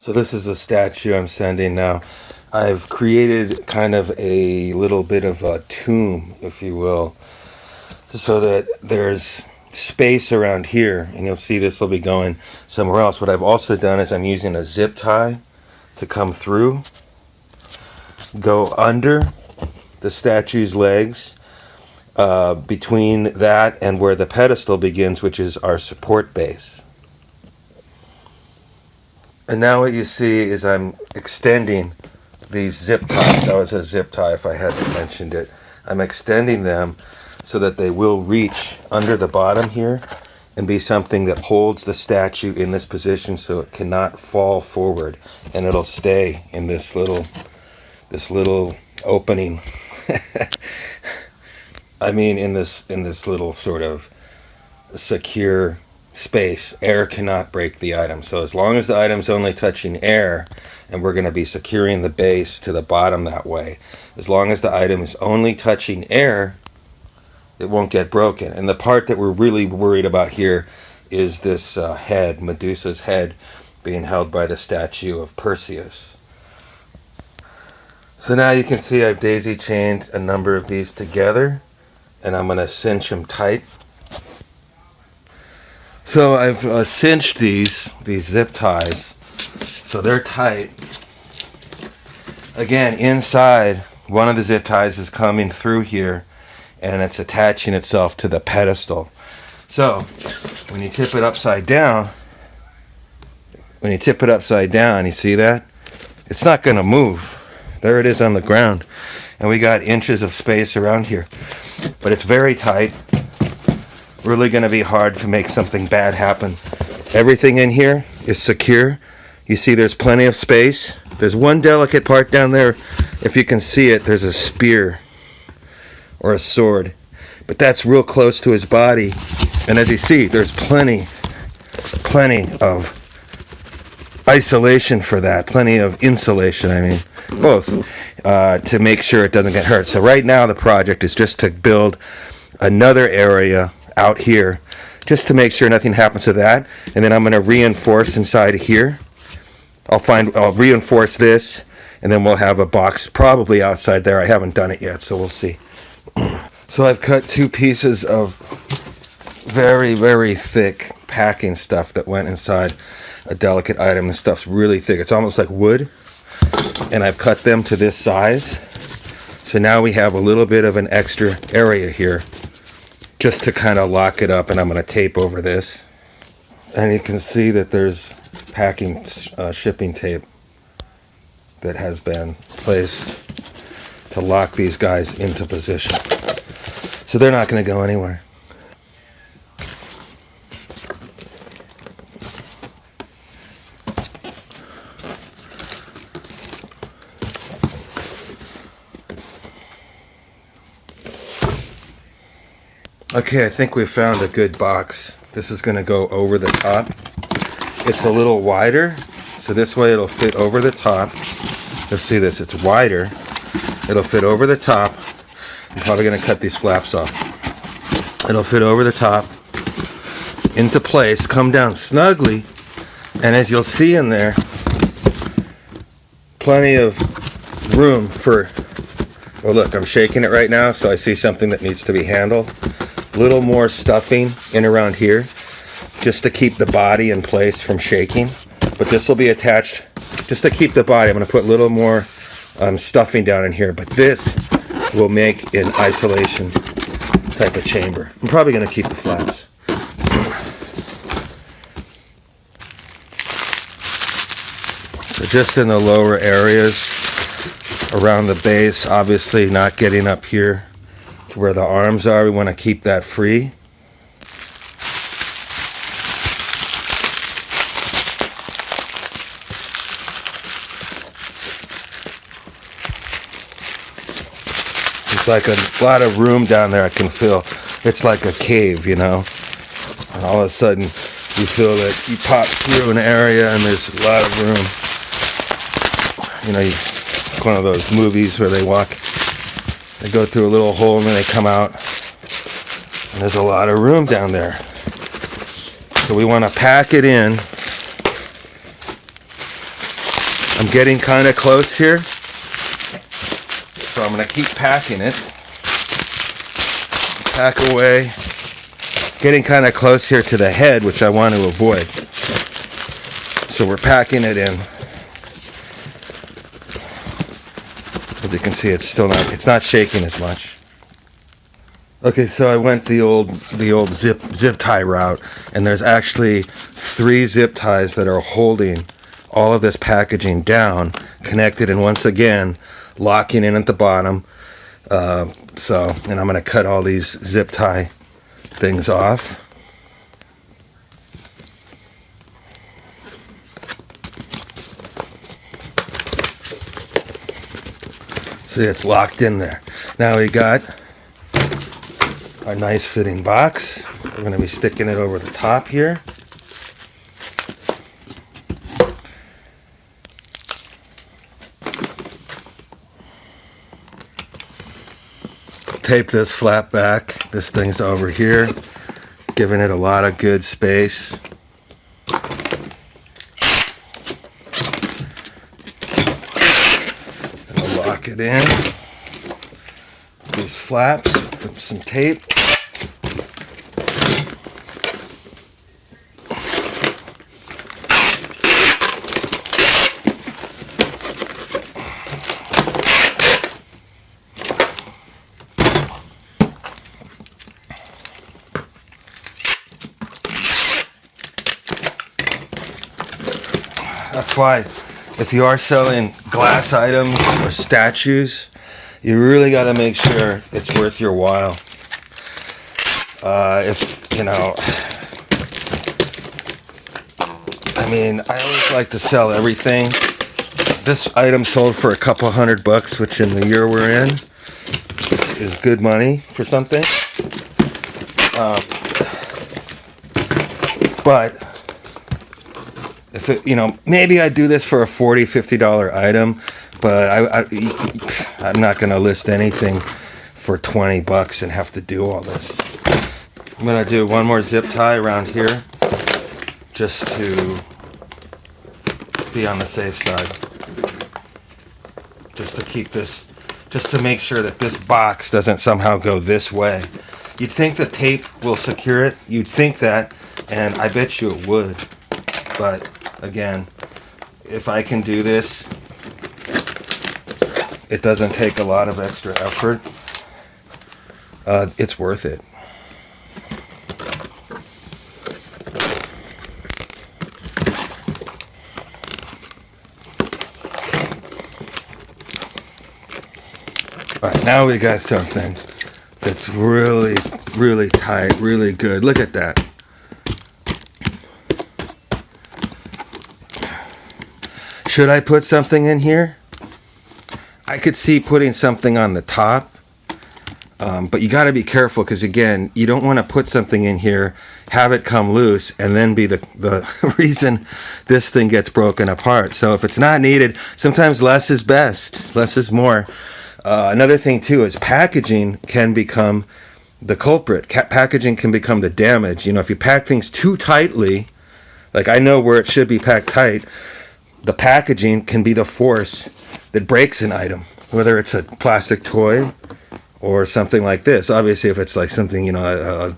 So this is a statue I'm sending now. I've created kind of a little bit of a tomb, if you will, so that there's space around here, and you'll see this will be going somewhere else. What I've also done is I'm using a zip tie to come through, go under the statue's legs, between that and where the pedestal begins, which is our support base. And now what you see is I'm extending these zip ties. That was a zip tie if I hadn't mentioned it. I'm extending them so that they will reach under the bottom here and be something that holds the statue in this position so it cannot fall forward, and it'll stay in this little opening. I mean, in this little sort of secure space. Air cannot break the item. So as long as the item's only touching air, and we're going to be securing the base to the bottom that way, as long as the item is only touching air, it won't get broken. And the part that we're really worried about here is this head, Medusa's head, being held by the statue of Perseus. So now you can see I've daisy chained a number of these together, and I'm going to cinch them tight. So I've cinched these zip ties, so they're tight. Again, inside, one of the zip ties is coming through here, and it's attaching itself to the pedestal. So when you tip it upside down, you see that? It's not going to move. There it is on the ground. And we got inches of space around here. But it's very tight. Really going to be hard to make something bad happen. Everything in here is secure. You see there's plenty of space. There's one delicate part down there. If you can see it, there's a spear or a sword. But that's real close to his body. And as you see, there's plenty of isolation for that. Plenty of insulation, I mean. Both. To make sure it doesn't get hurt. So right now the project is just to build another area out here, just to make sure nothing happens to that. And then I'm going to reinforce inside of here. I'll reinforce this, and then we'll have a box probably outside there. I haven't done it yet, so we'll see. So I've cut 2 pieces of very, very thick packing stuff that went inside a delicate item. This stuff's really thick. It's almost like wood. And I've cut them to this size. So now we have a little bit of an extra area here, just to kind of lock it up, and I'm going to tape over this. And you can see that there's packing shipping tape that has been placed to lock these guys into position. So they're not going to go anywhere. Okay, I think we found a good box. This is going to go over the top. It's a little wider, so this way it'll fit over the top. You'll see this, it's wider. It'll fit over the top. I'm probably going to cut these flaps off. It'll fit over the top, into place, come down snugly, and as you'll see in there, plenty of room for, oh look, I'm shaking it right now, so I see something that needs to be handled. Little more stuffing in around here just to keep the body in place from shaking, but this will be attached just to keep the body. I'm going to put a little more stuffing down in here, but this will make an isolation type of chamber. I'm probably going to keep the flaps. So just in the lower areas around the base, obviously not getting up here where the arms are. We want to keep that free. It's like a lot of room down there I can feel. It's like a cave, you know. And all of a sudden you feel that you pop through an area and there's a lot of room. You know, it's one of those movies where they go through a little hole and then they come out, and there's a lot of room down there. So we want to pack it in I'm getting kind of close here, so I'm going to keep packing it. Pack away. Getting kind of close here to the head, which I want to avoid. So we're packing it in. As you can see, it's not shaking as much. Okay, so I went the old zip tie route, and there's actually 3 zip ties that are holding all of this packaging down, connected, and once again locking in at the bottom. And I'm going to cut all these zip tie things off. See, it's locked in there. Now we got our nice fitting box. We're going to be sticking it over the top here. Tape this flat back. This thing's over here, giving it a lot of good space. And I'll lock it in. These flaps with some tape. That's why if you are selling glass items or statues, you really got to make sure it's worth your while. If, you know, I mean, I always like to sell everything. This item sold for a couple $100, which in the year we're in is good money for something. But if it, you know, maybe I'd do this for a $40, $50 item, but I'm not going to list anything for $20 and have to do all this. I'm going to do one more zip tie around here just to be on the safe side. Just to keep this, just to make sure that this box doesn't somehow go this way. You'd think the tape will secure it. You'd think that, and I bet you it would. But again, if I can do this, it doesn't take a lot of extra effort. It's worth it. All right, now we got something that's really, really tight, really good. Look at that. Should I put something in here? I could see putting something on the top, but you got to be careful because, again, you don't want to put something in here, have it come loose, and then be the reason this thing gets broken apart. So if it's not needed, sometimes less is best. Less is more. Another thing, too, is packaging can become the culprit. Packaging can become the damage. You know, if you pack things too tightly, like I know where it should be packed tight, the packaging can be the force that breaks an item, whether it's a plastic toy or something like this. Obviously, if it's like something, you know,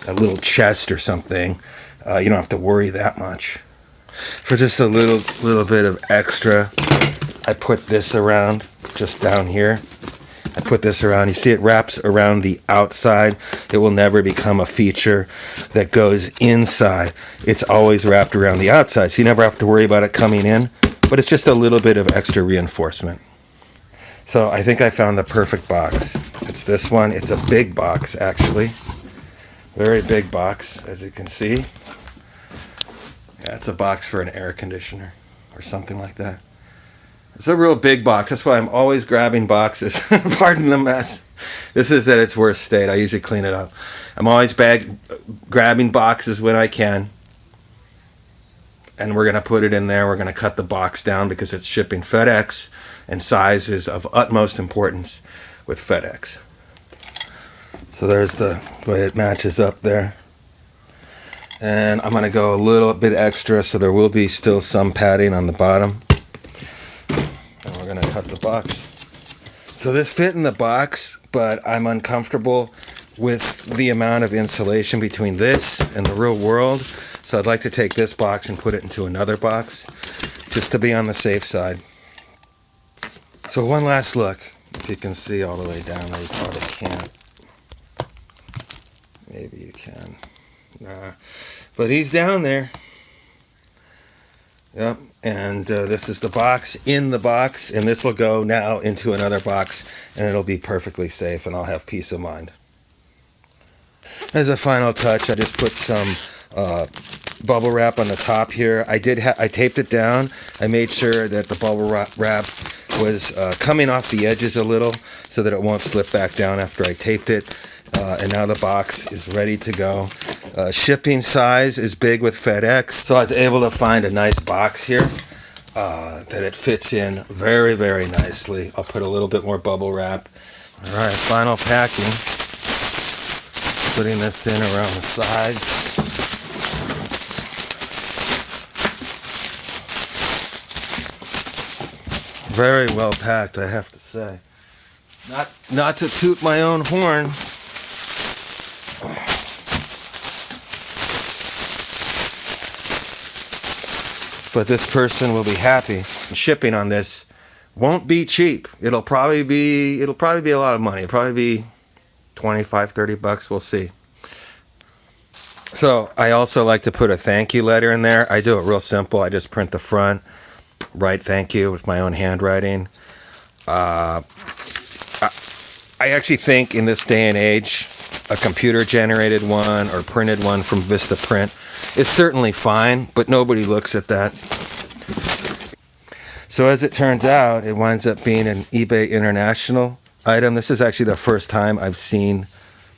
a little chest or something, you don't have to worry that much. For just a little bit of extra, I put this around just down here. I put this around. You see it wraps around the outside. It will never become a feature that goes inside. It's always wrapped around the outside, so you never have to worry about it coming in, but it's just a little bit of extra reinforcement. So I think I found the perfect box. It's this one. It's a big box, actually. Very big box, as you can see. Yeah, it's a box for an air conditioner or something like that. It's a real big box. That's why I'm always grabbing boxes. Pardon the mess. This is at its worst state. I usually clean it up. I'm always grabbing boxes when I can. And we're going to put it in there. We're going to cut the box down because it's shipping FedEx. And size is of utmost importance with FedEx. So there's the way it matches up there. And I'm going to go a little bit extra so there will be still some padding on the bottom. we're going to cut the box. So this fit in the box, but I'm uncomfortable with the amount of insulation between this and the real world. So I'd like to take this box and put it into another box, just to be on the safe side. So one last look, if you can see all the way down there. You probably can't. Maybe you can. Nah. But he's down there. Yep. And this is the box in the box, and this will go now into another box, and it'll be perfectly safe, and I'll have peace of mind. As a final touch, I just put some bubble wrap on the top here. I taped it down. I made sure that the bubble wrap was coming off the edges a little so that it won't slip back down after I taped it. And now the box is ready to go. Shipping size is big with FedEx, so I was able to find a nice box here that it fits in very, very nicely. I'll put a little bit more bubble wrap. All right, final packing. Putting this in around the sides. Very well packed, I have to say. Not to toot my own horn. But this person will be happy. Shipping on this won't be cheap. It'll probably be a lot of money. It'll probably be $25-$30. We'll see. So I also like to put a thank you letter in there. I do it real simple. I just print the front, write thank you with my own handwriting. I actually think in this day and age, a computer generated one or printed one from Vistaprint is certainly fine, but nobody looks at that. So as it turns out, it winds up being an eBay International item. This is actually the first time I've seen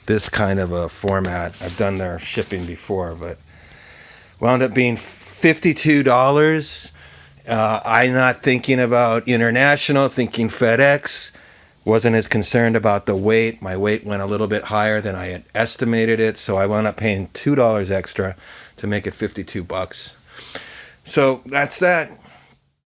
this kind of a format. I've done their shipping before, but wound up being $52. I'm not thinking about international, thinking FedEx. Wasn't as concerned about the weight. My weight went a little bit higher than I had estimated it, so I wound up paying $2 extra to make it $52. So that's that.